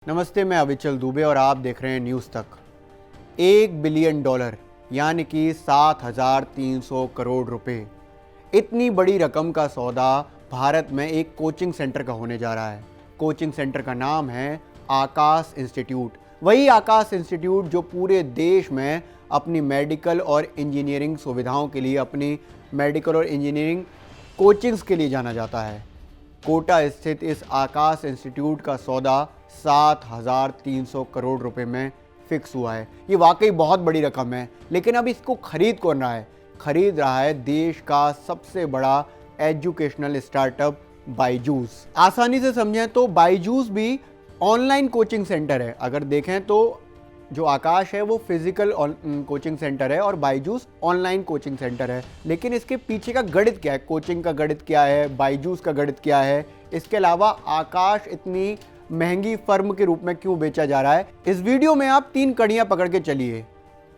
नमस्ते, मैं अविचल दुबे और आप देख रहे हैं न्यूज़ तक। $1 बिलियन यानी कि 7,300 करोड़ रुपए, इतनी बड़ी रकम का सौदा भारत में एक कोचिंग सेंटर का होने जा रहा है। कोचिंग सेंटर का नाम है आकाश इंस्टीट्यूट। वही आकाश इंस्टीट्यूट जो पूरे देश में अपनी मेडिकल और इंजीनियरिंग सुविधाओं के लिए, अपनी मेडिकल और इंजीनियरिंग कोचिंग्स के लिए जाना जाता है। कोटा स्थित इस आकाश इंस्टीट्यूट का सौदा 7,300 करोड़ रुपए में फिक्स हुआ है। ये वाकई बहुत बड़ी रकम है, लेकिन अब इसको खरीद कौन रहा है? खरीद रहा है देश का सबसे बड़ा एजुकेशनल स्टार्टअप बायजूस। आसानी से समझें तो बायजूस भी ऑनलाइन कोचिंग सेंटर है। अगर देखें तो जो आकाश है वो फिजिकल कोचिंग सेंटर है और बायजूस ऑनलाइन कोचिंग सेंटर है। लेकिन इसके पीछे का गणित क्या है? कोचिंग का गणित क्या है? बायजूस का गणित क्या है? इसके अलावा आकाश इतनी महंगी फर्म के रूप में क्यों बेचा जा रहा है? इस वीडियो में आप 3 कड़ियां पकड़ के चलिए।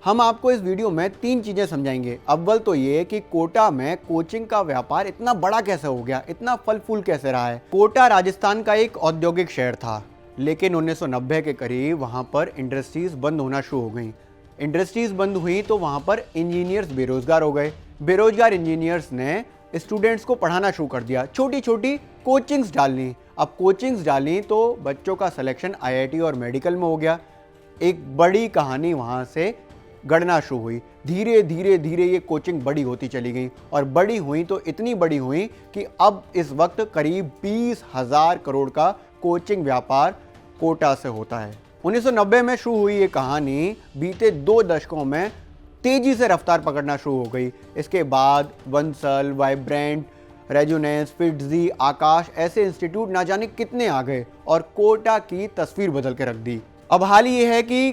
हम आपको इस वीडियो में 3 चीजें समझाएंगे। अव्वल तो ये कि कोटा में कोचिंग का व्यापार इतना बड़ा कैसे हो गया, इतना फल फूल कैसे रहा है। कोटा राजस्थान का एक औद्योगिक शहर था, लेकिन 1990 के करीब वहाँ पर इंडस्ट्रीज बंद होना शुरू हो गई। इंडस्ट्रीज बंद हुई तो वहाँ पर इंजीनियर्स बेरोजगार हो गए। बेरोजगार इंजीनियर्स ने स्टूडेंट्स को पढ़ाना शुरू कर दिया, छोटी छोटी कोचिंग्स डालनी। अब कोचिंग्स डाली तो बच्चों का सिलेक्शन आईआईटी और मेडिकल में हो गया। एक बड़ी कहानी वहाँ से गढ़ना शुरू हुई। धीरे धीरे धीरे ये कोचिंग बड़ी होती चली गई और बड़ी हुई तो इतनी बड़ी हुई कि अब इस वक्त करीब 20,000 करोड़ का कोचिंग व्यापार कोटा से होता है। 1990 में शुरू हुई ये कहानी बीते 2 दशकों में तेजी से रफ्तार पकड़ना शुरू हो गई। इसके बाद वंसल, वाइब्रेंट, रेजोनेंस, फिट्जी, आकाश ऐसे इंस्टीट्यूट ना जाने कितने आ गए और कोटा की तस्वीर बदल के रख दी। अब हाल ये है कि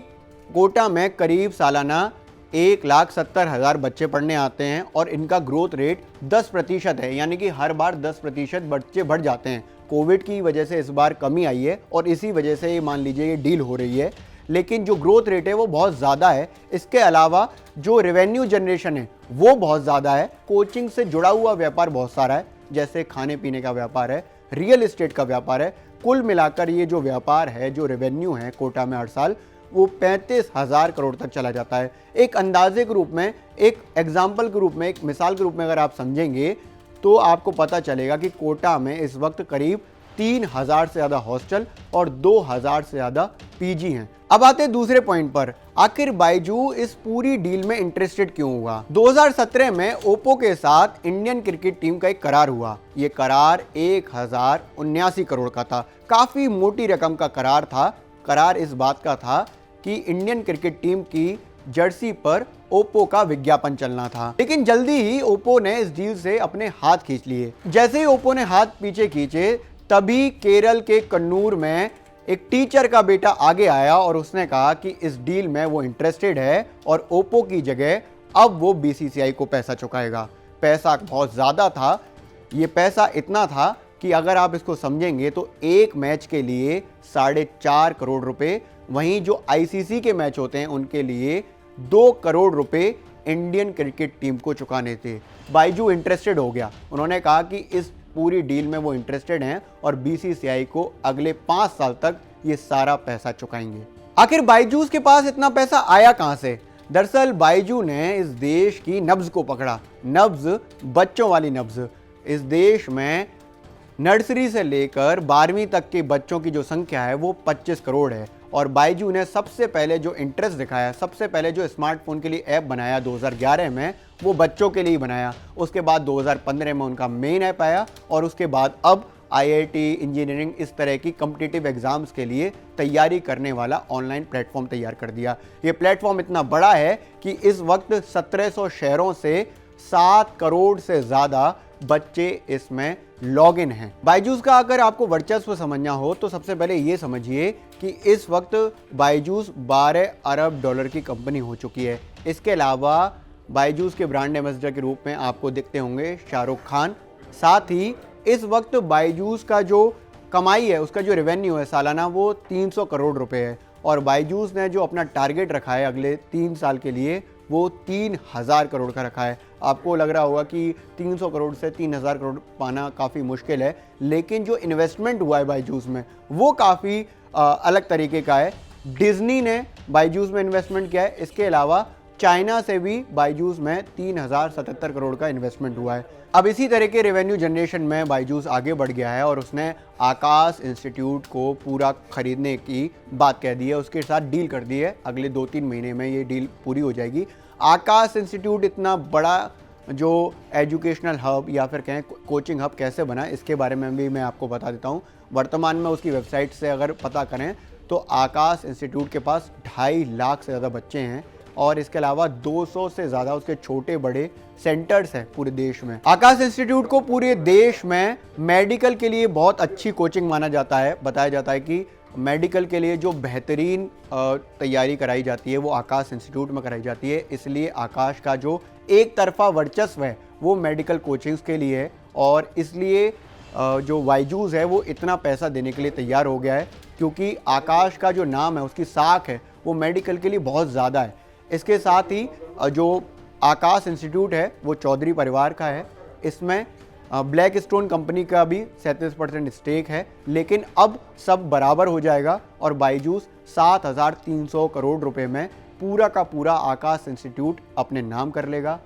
कोटा में करीब सालाना 1,70,000 बच्चे पढ़ने आते हैं और इनका ग्रोथ रेट 10% है, यानी कि हर बार 10% बच्चे बढ़ जाते हैं। कोविड की वजह से इस बार कमी आई है और इसी वजह से ये मान लीजिए ये डील हो रही है, लेकिन जो ग्रोथ रेट है वो बहुत ज़्यादा है। इसके अलावा जो रेवेन्यू जनरेशन है वो बहुत ज़्यादा है। कोचिंग से जुड़ा हुआ व्यापार बहुत सारा है, जैसे खाने पीने का व्यापार है, रियल एस्टेट का व्यापार है। कुल मिलाकर ये जो व्यापार है, जो रेवेन्यू है कोटा में हर साल, वो 35,000 करोड़ तक चला जाता है। एक अंदाजे के रूप में, एक एग्जाम्पल के रूप में, एक मिसाल के रूप में अगर आप समझेंगे तो आपको पता चलेगा कि कोटा में इस वक्त करीब 3,000 से ज़्यादा हॉस्टल और 2,000 से ज़्यादा पीजी हैं। अब आते हैं दूसरे पॉइंट पर, आखिर बायजू इस पूरी डील में इंटरेस्टेड क्यों हुआ? 2017 में ओप्पो के साथ इंडियन क्रिकेट टीम का एक करार हुआ। ये करार 1,079 करोड़ का था। काफ़ी मोटी रकम का करार था। करार इस बात का था कि इंडियन क्रिकेट टीम की जर्सी पर ओप्पो का विज्ञापन चलना था, लेकिन जल्दी ही ओप्पो ने इस डील से अपने हाथ खींच लिए। जैसे ही ओप्पो ने हाथ पीछे खींचे, तभी केरल के कन्नूर में एक टीचर का बेटा आगे आया और उसने कहा कि इस डील में वो इंटरेस्टेड है और ओप्पो की जगह अब वो बीसीसीआई को पैसा चुकाएगा। पैसा बहुत ज़्यादा था। ये पैसा इतना था कि अगर आप इसको समझेंगे तो एक मैच के लिए 4.5 करोड़ रुपए, वहीं जो आईसीसी के मैच होते हैं उनके लिए 2 करोड़ रुपए इंडियन क्रिकेट टीम को चुकाने थे। बायजू इंटरेस्टेड हो गया। उन्होंने कहा कि इस पूरी डील में वो इंटरेस्टेड हैं और बीसीसीआई को अगले 5 साल तक ये सारा पैसा चुकाएंगे। आखिर बायजूस के पास इतना पैसा आया कहां से? दरअसल बायजू ने इस देश की नब्ज को पकड़ा। नब्ज, बच्चों वाली नब्ज। इस देश में नर्सरी से लेकर 12वीं तक के बच्चों की जो संख्या है वो 25 करोड़ है और बायजू ने सबसे पहले जो इंटरेस्ट दिखाया, सबसे पहले जो स्मार्टफोन के लिए ऐप बनाया 2011 में, वो बच्चों के लिए बनाया। उसके बाद 2015 में उनका मेन ऐप आया और उसके बाद अब आईआईटी, इंजीनियरिंग, इस तरह की कॉम्पिटिटिव एग्जाम्स के लिए तैयारी करने वाला ऑनलाइन प्लेटफॉर्म तैयार कर दिया। ये प्लेटफॉर्म इतना बड़ा है कि इस वक्त 1700 शहरों से 7 करोड़ से ज़्यादा बच्चे इसमें लॉग इन हैं। बायजूस का अगर आपको वर्चस्व समझना हो तो सबसे पहले ये समझिए कि इस वक्त बायजूस $12 अरब की कंपनी हो चुकी है। इसके अलावा बायजूस के ब्रांड एम्बेसडर के रूप में आपको दिखते होंगे शाहरुख खान। साथ ही इस वक्त बायजूस का जो कमाई है, उसका जो रेवेन्यू है सालाना, वो 300 करोड़ रुपए है और बायजूस ने जो अपना टारगेट रखा है अगले 3 साल के लिए, वो 3,000 करोड़ का रखा है। आपको लग रहा होगा कि 300 करोड़ से 3,000 करोड़ पाना काफ़ी मुश्किल है, लेकिन जो इन्वेस्टमेंट हुआ है बायजूस में वो काफ़ी अलग तरीके का है। डिज्नी ने बायजूस में इन्वेस्टमेंट किया है। इसके अलावा चाइना से भी बायजूस में 3077 करोड़ का इन्वेस्टमेंट हुआ है। अब इसी तरह के रेवेन्यू जनरेशन में बायजूस आगे बढ़ गया है और उसने आकाश इंस्टीट्यूट को पूरा खरीदने की बात कह दी है, उसके साथ डील कर दी है। अगले 2-3 महीने में ये डील पूरी हो जाएगी। आकाश इंस्टीट्यूट इतना बड़ा जो एजुकेशनल हब या फिर कहें कोचिंग हब कैसे बना, इसके बारे में भी मैं आपको बता देता हूँ। वर्तमान में उसकी वेबसाइट से अगर पता करें तो आकाश इंस्टीट्यूट के पास 2.5 लाख से ज़्यादा बच्चे हैं और इसके अलावा 200 से ज़्यादा उसके छोटे बड़े सेंटर्स हैं पूरे देश में। आकाश इंस्टीट्यूट को पूरे देश में मेडिकल के लिए बहुत अच्छी कोचिंग माना जाता है। बताया जाता है कि मेडिकल के लिए जो बेहतरीन तैयारी कराई जाती है वो आकाश इंस्टीट्यूट में कराई जाती है। इसलिए आकाश का जो एक तरफा वर्चस्व है वो मेडिकल कोचिंग्स के लिए है और इसलिए जो बायजूस है वो इतना पैसा देने के लिए तैयार हो गया है, क्योंकि आकाश का जो नाम है, उसकी साख है, वो मेडिकल के लिए बहुत ज़्यादा है। इसके साथ ही जो आकाश इंस्टीट्यूट है वो चौधरी परिवार का है। इसमें ब्लैक स्टोन कंपनी का भी 37% स्टेक है, लेकिन अब सब बराबर हो जाएगा और बायजूस 7,300 करोड़ रुपए में पूरा का पूरा आकाश इंस्टीट्यूट अपने नाम कर लेगा